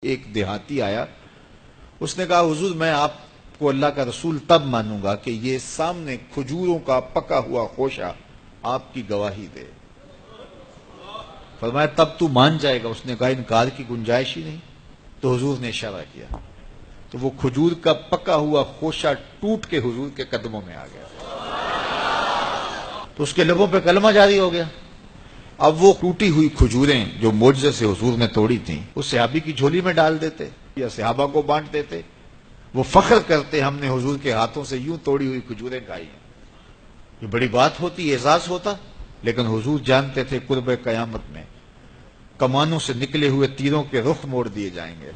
ایک دیہاتی آیا، اس نے کہا حضور میں آپ کو اللہ کا رسول تب مانوں گا کہ یہ سامنے کھجوروں کا پکا ہوا خوشہ آپ کی گواہی دے۔ فرمایا تب تو مان جائے گا؟ اس نے کہا انکار کی گنجائش ہی نہیں۔ تو حضور نے اشارہ کیا تو وہ کھجور کا پکا ہوا خوشہ ٹوٹ کے حضور کے قدموں میں آ گیا، تو اس کے لبوں پہ کلمہ جاری ہو گیا۔ اب وہ ٹوٹی ہوئی کھجوریں جو معجزے سے حضور نے توڑی تھیں اس صحابی کی جھولی میں ڈال دیتے یا صحابہ کو بانٹ دیتے، وہ فخر کرتے ہم نے حضور کے ہاتھوں سے یوں توڑی ہوئی کھجوریں کھائی ہیں۔ یہ بڑی بات ہوتی، اعزاز ہوتا، لیکن حضور جانتے تھے قرب قیامت میں کمانوں سے نکلے ہوئے تیروں کے رخ موڑ دیے جائیں گے۔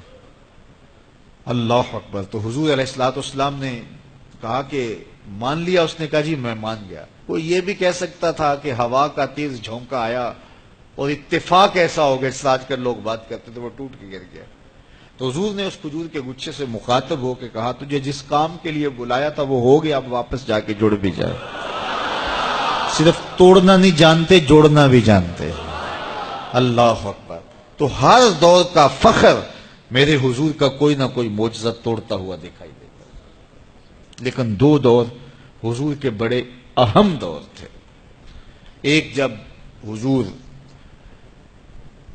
اللہ اکبر۔ تو حضور علیہ الصلوۃ والسلام نے کہا کہ مان لیا؟ اس نے کہا جی میں مان گیا۔ وہ یہ بھی کہہ سکتا تھا کہ ہوا کا تیز جھونکا آیا اور اتفاق ایسا ہو گیا، جس آج کل لوگ بات کرتے تھے، وہ ٹوٹ کے گر گیا۔ تو حضور نے اس کھجور کے گچھے سے مخاطب ہو کے کہا تجھے جس کام کے لیے بلایا تھا وہ ہو گیا، اب واپس جا کے جڑ بھی جائے۔ صرف توڑنا نہیں جانتے، جوڑنا بھی جانتے۔ اللہ اکبر۔ تو ہر دور کا فخر میرے حضور کا کوئی نہ کوئی معجزہ توڑتا ہوا دکھائی دیتا، لیکن دو دور حضور کے بڑے اہم دور تھے۔ ایک جب حضور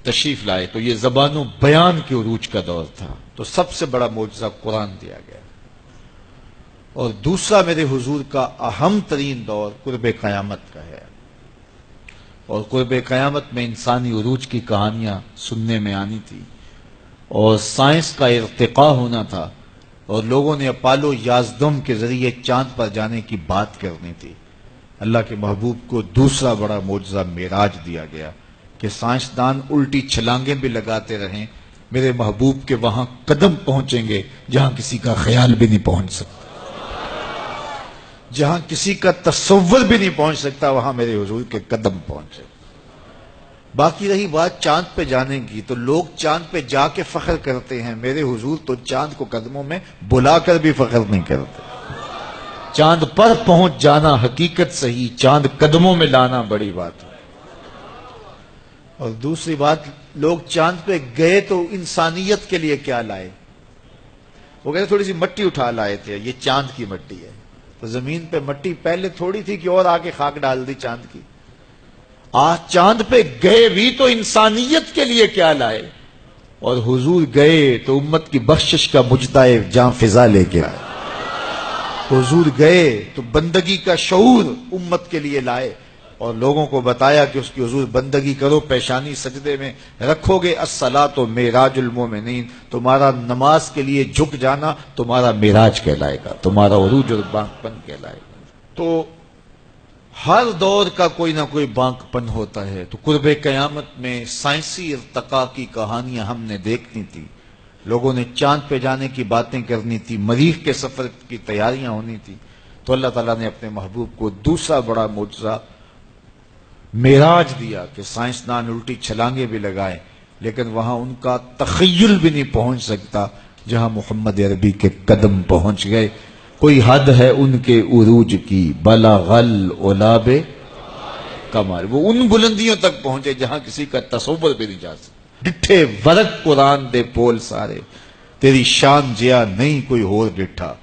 تشریف لائے تو یہ زبان و بیان کے عروج کا دور تھا، تو سب سے بڑا معجزہ قرآن دیا گیا، اور دوسرا میرے حضور کا اہم ترین دور قرب قیامت کا ہے، اور قرب قیامت میں انسانی عروج کی کہانیاں سننے میں آنی تھی، اور سائنس کا ارتقاء ہونا تھا، اور لوگوں نے اپالو 11 کے ذریعے چاند پر جانے کی بات کرنی تھی۔ اللہ کے محبوب کو دوسرا بڑا معجزہ معراج دیا گیا کہ سائنسدان الٹی چھلانگیں بھی لگاتے رہیں، میرے محبوب کے وہاں قدم پہنچیں گے جہاں کسی کا خیال بھی نہیں پہنچ سکتا، جہاں کسی کا تصور بھی نہیں پہنچ سکتا، وہاں میرے حضور کے قدم پہنچے۔ باقی رہی بات چاند پہ جانے کی، تو لوگ چاند پہ جا کے فخر کرتے ہیں، میرے حضور تو چاند کو قدموں میں بلا کر بھی فخر نہیں کرتے۔ چاند پر پہنچ جانا حقیقت صحیح، چاند قدموں میں لانا بڑی بات ہے۔ اور دوسری بات، لوگ چاند پہ گئے تو انسانیت کے لیے کیا لائے؟ وہ کہتے تھوڑی سی مٹی اٹھا لائے تھے، یہ چاند کی مٹی ہے، تو زمین پہ مٹی پہلے تھوڑی تھی کہ اور آگے خاک ڈال دی چاند کی۔ آج چاند پہ گئے بھی تو انسانیت کے لیے کیا لائے، اور حضور گئے تو امت کی بخشش کا مجدہ جاں فضا لے کے آئے۔ حضور گئے تو بندگی کا شعور امت کے لیے لائے، اور لوگوں کو بتایا کہ اس کی حضور بندگی کرو، پیشانی سجدے میں رکھو گے، الصلاۃ معراج المومنین، تمہارا نماز کے لیے جھک جانا تمہارا معراج کہلائے گا، تمہارا عروج اور بانک پن کہلائے گا۔ تو ہر دور کا کوئی نہ کوئی بانک پن ہوتا ہے۔ تو قرب قیامت میں سائنسی ارتقاء کی کہانیاں ہم نے دیکھنی تھی، لوگوں نے چاند پہ جانے کی باتیں کرنی تھی، مریخ کے سفر کی تیاریاں ہونی تھی، تو اللہ تعالیٰ نے اپنے محبوب کو دوسرا بڑا معجزہ معراج دیا کہ سائنسدان الٹی چھلانگیں بھی لگائیں، لیکن وہاں ان کا تخیل بھی نہیں پہنچ سکتا جہاں محمد عربی کے قدم پہنچ گئے۔ کوئی حد ہے ان کے عروج کی، بلغ العلا کمال، وہ ان بلندیوں تک پہنچے جہاں کسی کا تصور بھی نہیں جا سکتا۔ ڈٹھے ورق قرآن دے پول سارے، تیری شان جیا نہیں کوئی ہور ڈٹھا،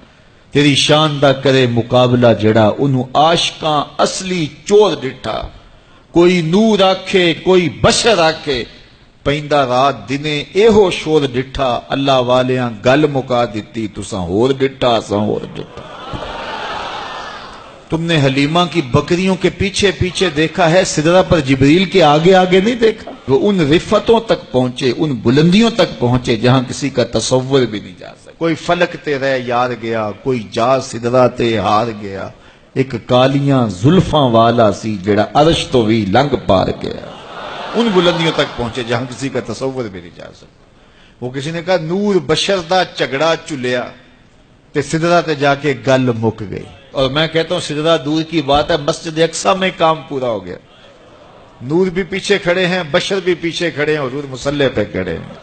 تیری شان دا کرے مقابلہ جڑا انہوں عاشقاں اصلی چور ڈٹھا۔ کوئی نور آکھے کوئی بشر آکھے، پیندا رات دنے ایہو شور ڈٹھا، اللہ والیاں گل مکا دیتی تساں ہور ڈٹھا اساں ہور ڈٹھا۔ تم نے حلیمہ کی بکریوں کے پیچھے پیچھے دیکھا ہے، سدرہ پر جبریل کے آگے آگے نہیں دیکھا۔ وہ ان رفتوں تک پہنچے، ان بلندیوں تک پہنچے جہاں کسی کا تصور بھی نہیں جا سکتا۔ کوئی فلک تے رہ یار گیا، کوئی جا سدرہ تے ہار گیا، ایک کالیاں زلفاں والا سی جڑا عرش تو بھی لنگ پار گیا۔ ان بلندیوں تک پہنچے جہاں کسی کا تصور بھی نہیں جا سکتا۔ وہ کسی نے کہا نور بشر دا جھگڑا چلیا تے سدرہ تے جا کے گل مک گئی، اور میں کہتا ہوں سدرہ دور کی بات ہے، مسجد اقصی میں کام پورا ہو گیا۔ نور بھی پیچھے کھڑے ہیں، بشر بھی پیچھے کھڑے ہیں، حضور مصلی پہ کھڑے ہیں،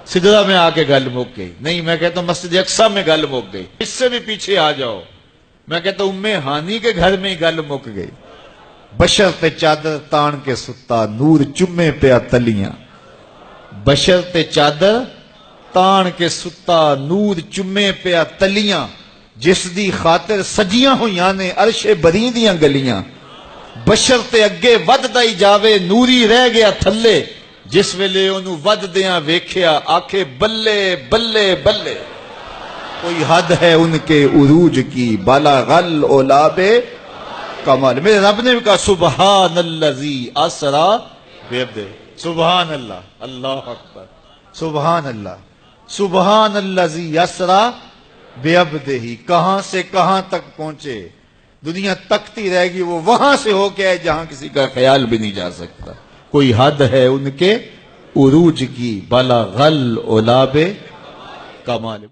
سدرہ میں آ کے گل مک گئی۔ نہیں، میں کہتا ہوں مسجد اقصی میں گل مک گئی، اس سے بھی پیچھے آ جاؤ، میں کہتا ہوں ہانی کے گھر میں ہی گل مک گئی۔ بشر تے چادر تان کے ستا، نور چمے پیا تلیاں، بشر تے چادر تان کے ستا نور چمے پیا تلیاں جس دی خاطر سجیاں ہویاں نے عرش بری دیاں گلیاں بشر تے اگے وددا ہی جاوے نوری رہ گیا تھلے جس ویلے اونوں وددیاں ویکھیا آکھے بلے بلے بلے کوئی حد ہے ان کے عروج کی بالا غل اولاب کمال میرے رب نے بھی کہا سبحان الذی اسرا بعبدہ سبحان اللہ اللہ اکبر سبحان اللہ سبحان الذی اسرا بعبدہ کہاں سے کہاں تک پہنچے دنیا تکتی رہے گی وہ وہاں سے ہو کے آئے جہاں کسی کا خیال بھی نہیں جا سکتا کوئی حد ہے ان کے عروج کی بالا غل اولاب کمال